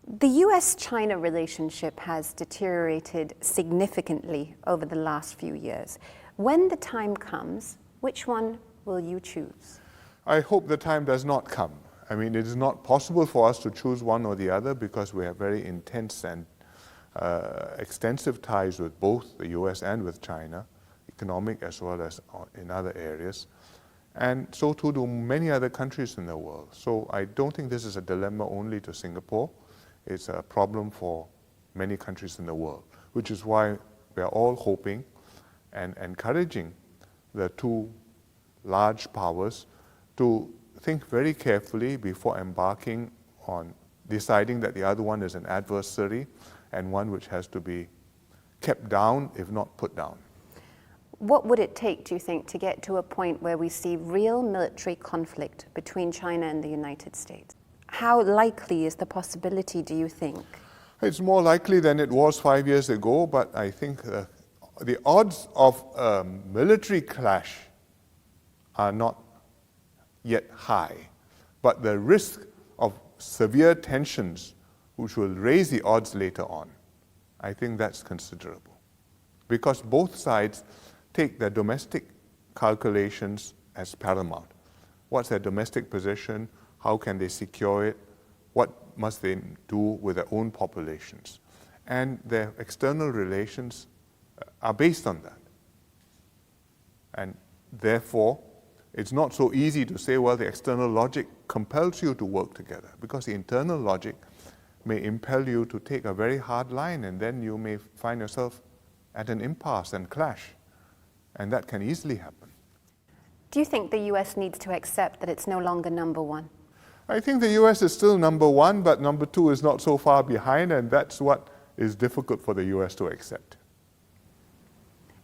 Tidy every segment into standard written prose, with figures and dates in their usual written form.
The U.S.-China relationship has deteriorated significantly over the last few years. When the time comes, which one will you choose? I hope the time does not come. I mean, it is not possible for us to choose one or the other because we have very intense and extensive ties with both the U.S. and with China, economic as well as in other areas. And so too do many other countries in the world. So I don't think this is a dilemma only to Singapore. It's a problem for many countries in the world, which is why we are all hoping and encouraging the two large powers to think very carefully before embarking on deciding that the other one is an adversary and one which has to be kept down, if not put down. What would it take, do you think, to get to a point where we see real military conflict between China and the United States? How likely is the possibility, do you think? It's more likely than it was 5 years ago, but I think the odds of a military clash are not yet high. But the risk of severe tensions, which will raise the odds later on, I think that's considerable. Because both sides take their domestic calculations as paramount. What's their domestic position? How can they secure it? What must they do with their own populations? And their external relations are based on that. And therefore, it's not so easy to say, well, the external logic compels you to work together, because the internal logic may impel you to take a very hard line, and then you may find yourself at an impasse and clash. And that can easily happen. Do you think the U.S. needs to accept that it's no longer number one? I think the U.S. is still number one, but number two is not so far behind, and that's what is difficult for the U.S. to accept.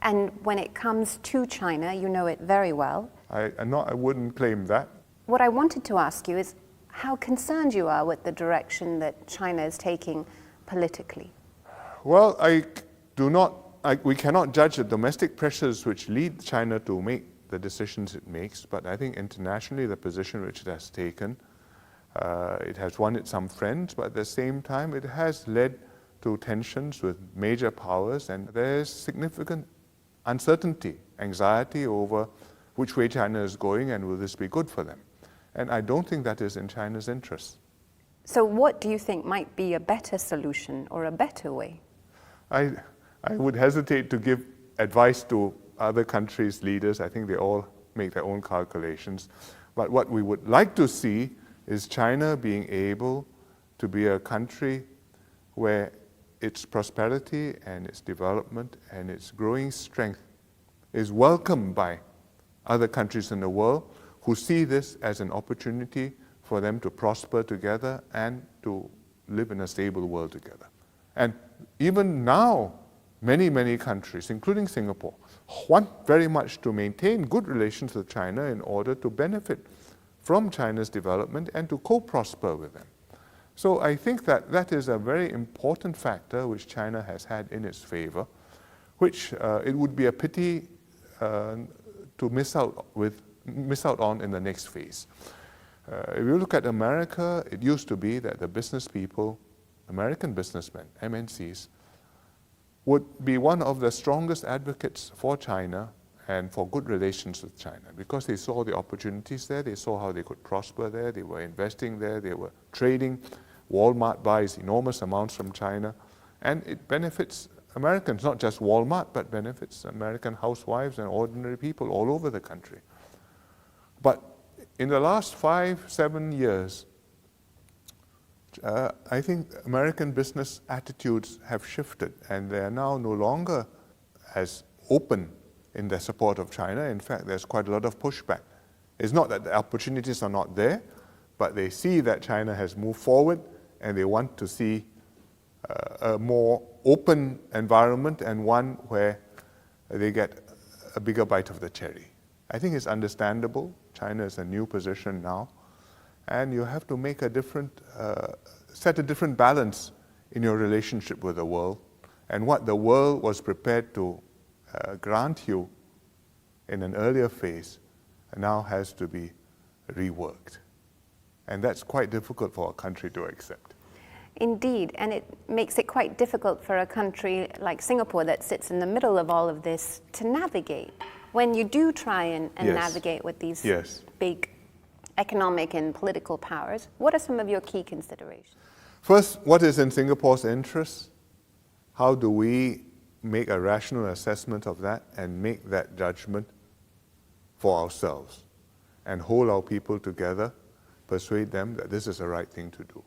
And when it comes to China, you know it very well. I wouldn't claim that. What I wanted to ask you is how concerned you are with the direction that China is taking politically. Well, we cannot judge the domestic pressures which lead China to make the decisions it makes, but I think internationally the position which it has taken, it has won it some friends, but at the same time it has led to tensions with major powers, and there is significant uncertainty, anxiety over which way China is going and will this be good for them. And I don't think that is in China's interest. So what do you think might be a better solution or a better way? I would hesitate to give advice to other countries' leaders. I think they all make their own calculations. But what we would like to see is China being able to be a country where its prosperity and its development and its growing strength is welcomed by other countries in the world who see this as an opportunity for them to prosper together and to live in a stable world together. And even now, many countries, including Singapore, want very much to maintain good relations with China in order to benefit from China's development and to co-prosper with them. So I think that that is a very important factor which China has had in its favor, which it would be a pity to miss out on in the next phase. If you look at America, it used to be that the business people, American businessmen, MNCs, would be one of the strongest advocates for China and for good relations with China, because they saw the opportunities there, they saw how they could prosper there, they were investing there, they were trading. Walmart buys enormous amounts from China, and it benefits Americans, not just Walmart, but benefits American housewives and ordinary people all over the country. But in the last 5-7 years, I think American business attitudes have shifted, and they are now no longer as open in their support of China. In fact, there's quite a lot of pushback. It's not that the opportunities are not there, but they see that China has moved forward, and they want to see a more open environment and one where they get a bigger bite of the cherry. I think it's understandable. China is a new position now, and you have to make a different, set a different balance in your relationship with the world, and what the world was prepared to grant you in an earlier phase now has to be reworked. And that's quite difficult for a country to accept. Indeed, and it makes it quite difficult for a country like Singapore that sits in the middle of all of this to navigate. When you do try and Yes. navigate with these Yes. big economic and political powers, what are some of your key considerations? First, what is in Singapore's interest? How do we make a rational assessment of that and make that judgment for ourselves and hold our people together, persuade them that this is the right thing to do?